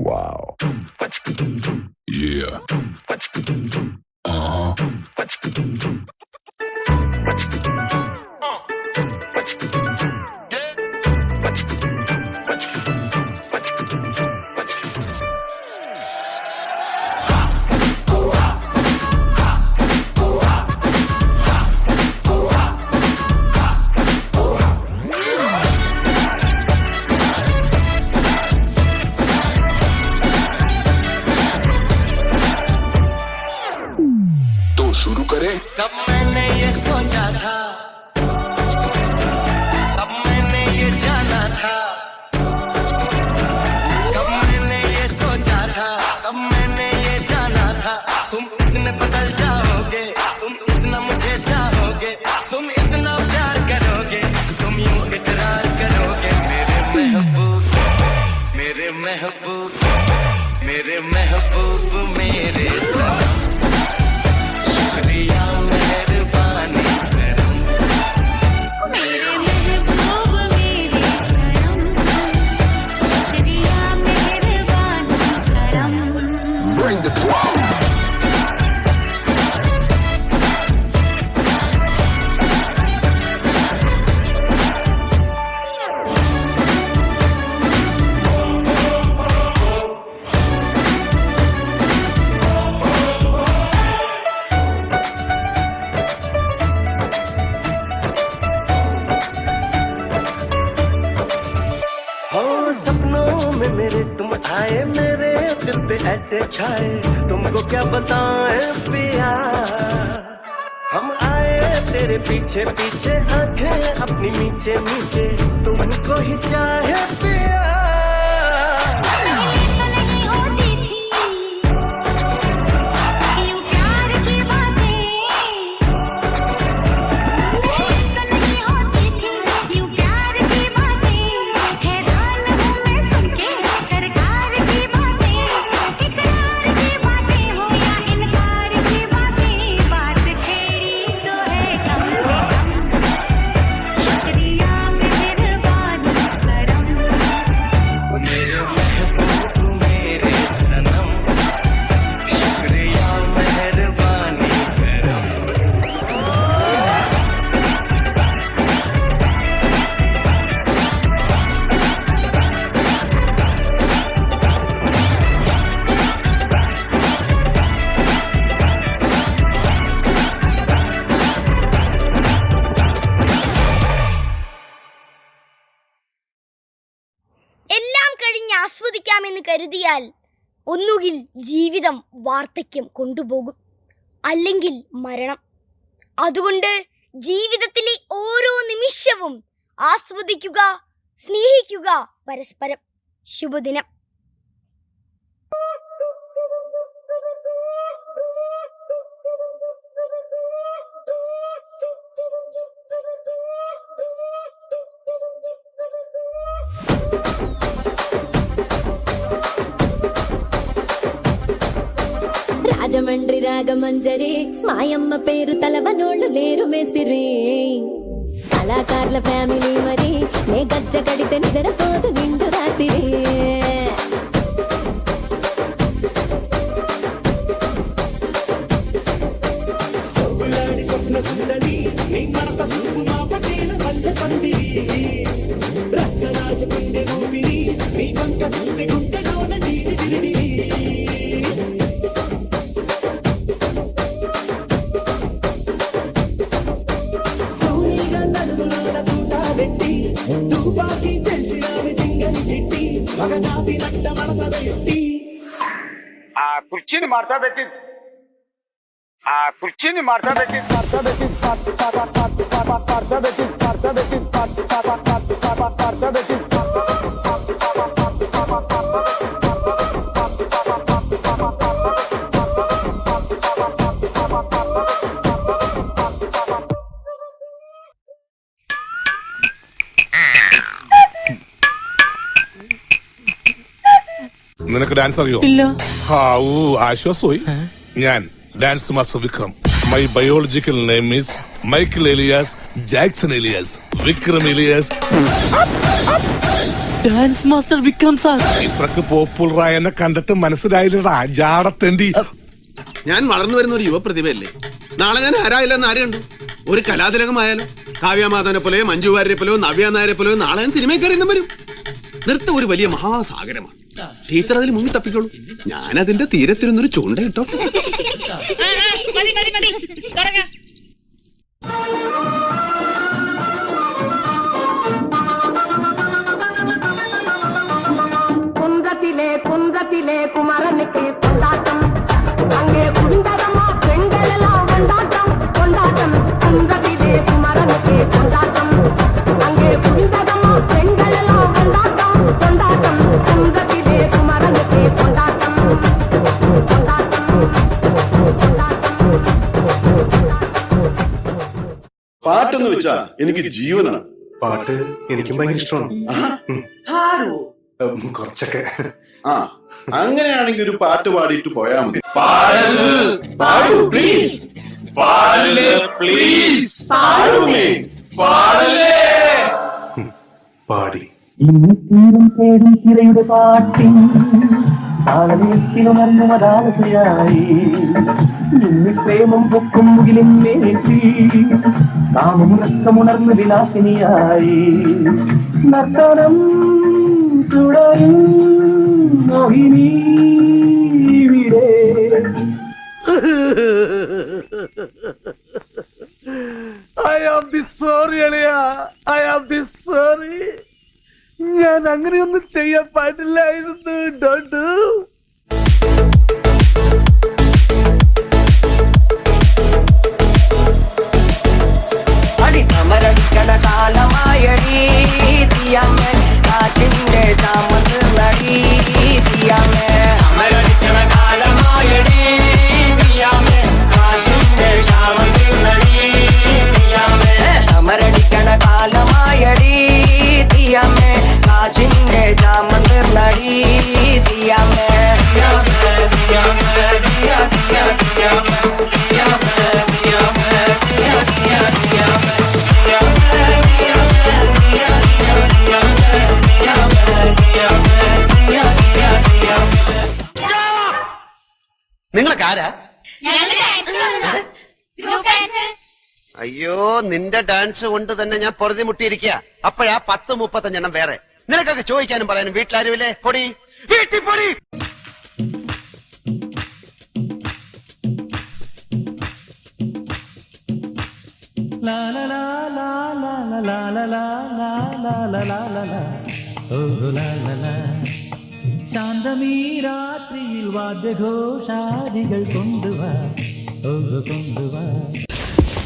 Wow. Yeah. Uh-huh. तो शुरू करें। कब मैंने ये सोचा था, कब मैंने ये जाना था, कब मैंने ये सोचा था, कब मैंने ये जाना था। तुम इतने बदल जाओगे, तुम इतना मुझे चाहोगे, तुम इतना प्यार करोगे, तुम यूं इकरार करोगे। मेरे महबूब, मेरे महबूब, मेरे महबूब, मेरे सनम। शुक्रिया मेहरबानी करम, मेरे महबूब मेरे सनम, शुक्रिया मेहरबानी करम। Bring the drum. हो सपनों में मेरे तुम आए, मेरे दिल पे ऐसे छाए, तुमको क्या बताएं पिया। हम आए तेरे पीछे पीछे, आंखें अपनी मीचे मीचे, तुमको ही चाहे पिया। नहीं होती थी यूं प्यार की बातें, नहीं होती थी यूं प्यार की बातें। हैरान हूँ मैं सुन के सरकार की बातें, इकरार की बातें हो या इनकार की बातें, बात छेड़ी तो है कम से कम। शुक्रिया मेहरबानी करम, मेरे महबूब मेरे सनम, शुक्रिया मेहरबानी करम। എല്ലാം കഴിഞ്ഞ് ആസ്വദിക്കാമെന്ന് കരുതിയാൽ ഒന്നുകിൽ ജീവിതം വാർദ്ധക്യം കൊണ്ടുപോകും, അല്ലെങ്കിൽ മരണം. അതുകൊണ്ട് ജീവിതത്തിലെ ഓരോ നിമിഷവും ആസ്വദിക്കുക, സ്നേഹിക്കുക പരസ്പരം. ശുഭദിനം. రాజమండ్రి రాగమంజరి మాయమ్మ పేరు తలవనోళ్ళు లేరు మేస్తిరి. కళాకారుల ఫ్యామిలీ మరి నే గజ్జ కడితే నిద్రపోదు నిండు రాత్రి. సొగులాడి స్వప్న సుందరి నీ మడత చూపు మా పటేల మల్లె పందిరి. రచ్చరాజ కుందె ఊపిరి నీ వంక చూస్తే గుండెలోన నీరి డిరిడిరి. తూనీగా నలుగులోన తూట పెట్టి తుపాకి పెంచినావి దింగని చిట్టి మగజాతి నట్ట మడత పెట్టి. ಆ ಕುರ್ಚಿని ಮಾಡ್ಸಬೇಕಿ, ಆ ಕುರ್ಚಿని ಮಾಡ್ಸಬೇಕಿ, നിനക്ക് ഡാൻസ് അറിയോ? ഇല്ല. ഹാവൂ ആശ്വാസമായി. ഞാൻ dance master Vikram. My biological name is Michael alias Jackson alias Vikram alias. Dance master Vikram sir. ഇത്രക്ക് പോപ്പുലറായ എന്നെ കണ്ടിട്ട് മനസ്സിലായില്ലടാ ജാടത്തേണ്ടി. ഞാൻ വളർന്നു വരുന്ന ഒരു യുവപ്രതിഭയല്ലേ. നാളെ ഞാൻ ആരായില്ലെന്ന് ആര് കണ്ടു? ഒരു കലാതിലകമായാലോ, കാവ്യമാധവനെ പോലെയോ മഞ്ജു വാര്യരെ പോലെയോ നവ്യ നായരെ പോലെയോ നാളെ ഞാൻ സിനിമയിൽ കയറി വരും. നൃത്തം ഒരു വലിയ മഹാസാഗരമാണ്. ടീച്ചർ അതിൽ മുങ്ങി തപ്പിക്കോളൂ. ഞാൻ അതിന്റെ തീരത്തിരുന്നൊരു ചൂണ്ട കിട്ടോ. കുന്തത്തിലെ കുമരനുക്ക് കൊണ്ടാട്ടം അങ്ങേ കുടുംബമോ പെൺകളെല്ലാം കൊണ്ടാട്ടം കൊണ്ടാട്ടം കുന്തത്തിലെ കുമരനുക്ക് കൊണ്ടാട്ടം അങ്ങേ കുടുംബമോ പെൺകളെല്ലാം കൊണ്ടാട്ടം കൊണ്ടാട്ടം കുന്തത്തിലെ കുമരനുക്ക് കൊണ്ടാട്ടം കൊണ്ടാട്ടം പാട്ടെന്ന് വെച്ചാ എനിക്ക് ജീവനാണ്. പാട്ട് എനിക്കും ഭയങ്കര ഇഷ്ടമാണ്. കുറച്ചൊക്കെ. ആ, അങ്ങനെയാണെങ്കിൽ ഒരു പാട്ട് പാടിയിട്ട് പോയാ മതി. പാടി തേടി തിരയുടെ പാട്ടിൻ താളത്തിലുണർന്നുമതാലയായി നിന്നി പ്രേമം പൊക്കും മുകിലിന്നേറ്റി കാമുനക്കമുണർന്നു വിലാസിനിയായി നർത്തനം തുടരും മോഹിനി ഇവിടെ. I am sorry അളിയ, I am sorry. ഞാൻ അങ്ങനെയൊന്നും ചെയ്യാൻ പാടില്ലായിരുന്നു. ഡോണ്ട് അടിത്തമരടിക്കണ കാലമായടി തീയാമേ കാച്ചിന്റെ ചാമന്ന് നടി തീയാമേ അമരടിക്കണ കാലമായടി തീയാമേ കാശിന്റെ ചാമന്ന് നടി തീയാമേ അമരടിക്കണ കാലമായടി തീയാമേ കാശിന്റെ ചാമന്ന് നടി തീയാമേ തീയാമേ തീയാമേ തീയാ തീയാ തീയാമേ തീയാമേ തീയാമേ തീയാ തീയാ തീയാമേ. നിങ്ങളൊക്കെ ആരാ? അയ്യോ, നിന്റെ ഡാൻസ് കൊണ്ട് തന്നെ ഞാൻ പൊറുതി മുട്ടിയിരിക്കുക. അപ്പോഴാ 10-35 വേറെ. നിനക്കൊക്കെ ചോദിക്കാനും പറയാനും വീട്ടിലാരുമില്ലേ? പൊടി വീട്ടിൽ പൊടി. ശാന്തമീ രാത്രിയിൽ വാദ്യഘോഷാദികൾ കൊണ്ടുവാ കൊണ്ടുവാ.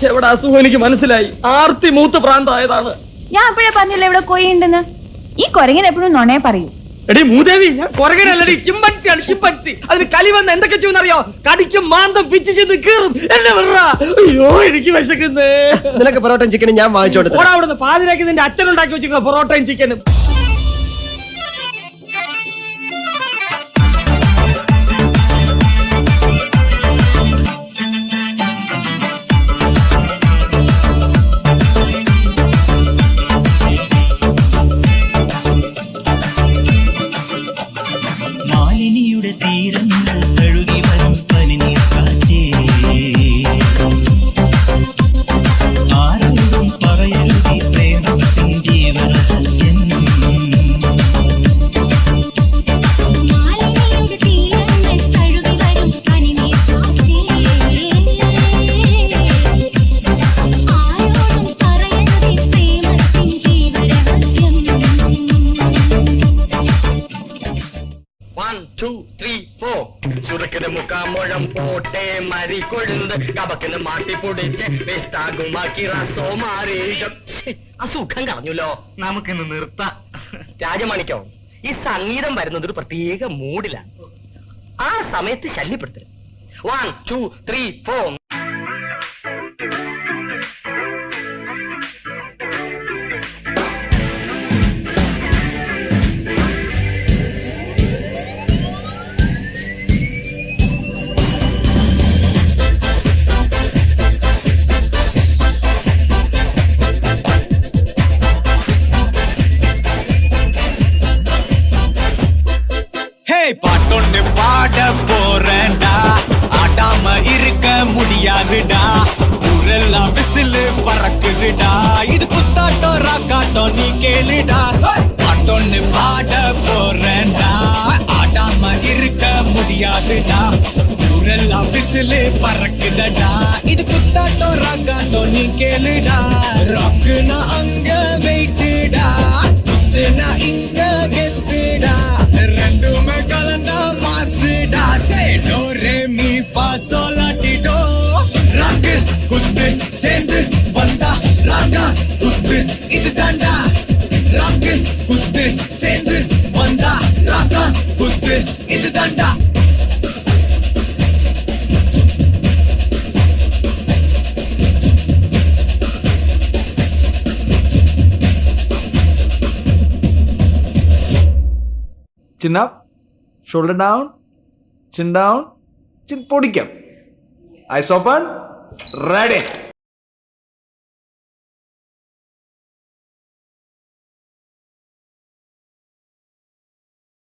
എവിടെ അസുഖം എനിക്ക് മനസ്സിലായി. ആർത്തി മൂത്ത് പ്രാന്തായതാണ്. ഞാൻ അപ്പോഴേ പറഞ്ഞില്ല ഇവിടെ കൊയ്യുണ്ടെന്ന്. ഈ കൊരങ്ങൻ എപ്പോഴും നുണയെ പറയൂ. എടി മൂദേവി, ഞാൻ കൊരങ്ങനല്ലടി, ചിമ്പൻസിയാണ് ചിമ്പൻസി. അതിന് കലി വന്ന് എന്തൊക്കെ ചെയ്യുന്നറിയോ? കടിക്കും മാന്തം പിച്ച് ചെയ്ത് കീറും. എന്നെ വിടറാ. അയ്യോ, എനിക്ക് വിശക്കുന്നേ. നിനക്ക് പൊറോട്ടയും ചിക്കനും ഞാൻ വാങ്ങിച്ചോട്ടെ. അവിടുന്ന് പാതിരാക്കി നിന്റെ അച്ഛൻ ഉണ്ടാക്കി വെച്ചിരിക്കുന്ന പൊറോട്ടയും ചിക്കനും. മാലിനിയുടെ തീരങ്ങൾ കഴുകി വരും പനിനീർ കാറ്റേ, ആരോടും പറയരുതി പ്രേമത്തിൻ ജീവരഹസ്യം. മാലിനിയുടെ തീരങ്ങൾ കഴുകി വരും പനിനീർ കാറ്റേ, ആരോടും പറയരുതി പ്രേമത്തിൻ ജീവരഹസ്യം. 1 2 3 4 സുരക്കിന് മുക്കാമുഴം പോട്ടെ മരി കൊഴുന്നത് കബക്കിന് മാട്ടി പൊടിച്ച് വേസ്താകുമാക്കി റസോ മാറി. അസുഖം കളഞ്ഞല്ലോ. നമുക്കിന്ന് നിർത്താം. രാജമാണിക്കോ, ഈ സംഗീതം വരുന്നത് ഒരു പ്രത്യേക മൂഡിലാണ്. ആ സമയത്ത് ശല്യപ്പെടുത്തരുത്. 1 2 3 4. பாட்டொன்னு பாட போறேன்டா ஆடாம இருக்க முடியாதுடா ஊரெல்லாம் விசிலு பறக்குதுடா இது குத்தாட்டம் ராக்காட்டம் நீ கேளுடா பாட்டொன்னு பாட போறேன்டா ஆடாம இருக்க முடியாதுடா ஊரெல்லாம் விசிலு பறக்குதடா இது குத்தாட்டம் ராக்காட்டம் நீ கேளுடா ராக்குனா அங்க வெயிட்டுடா குத்துனா இங்க கெத்துடா ரெண்டுமே கலந்தா மாசுடா சே டோ ரே மீ ஃபா சோல் லா டி டோ ராக்கு குத்து சேர்ந்து வந்தா ராகா குத்து இது தாண்டா ராக்கு குத்து சேர்ந்து வந்தா ராகா குத்து இது தாண்டா Chin up, shoulder down, chin down, chin podium. Eyes open, ready.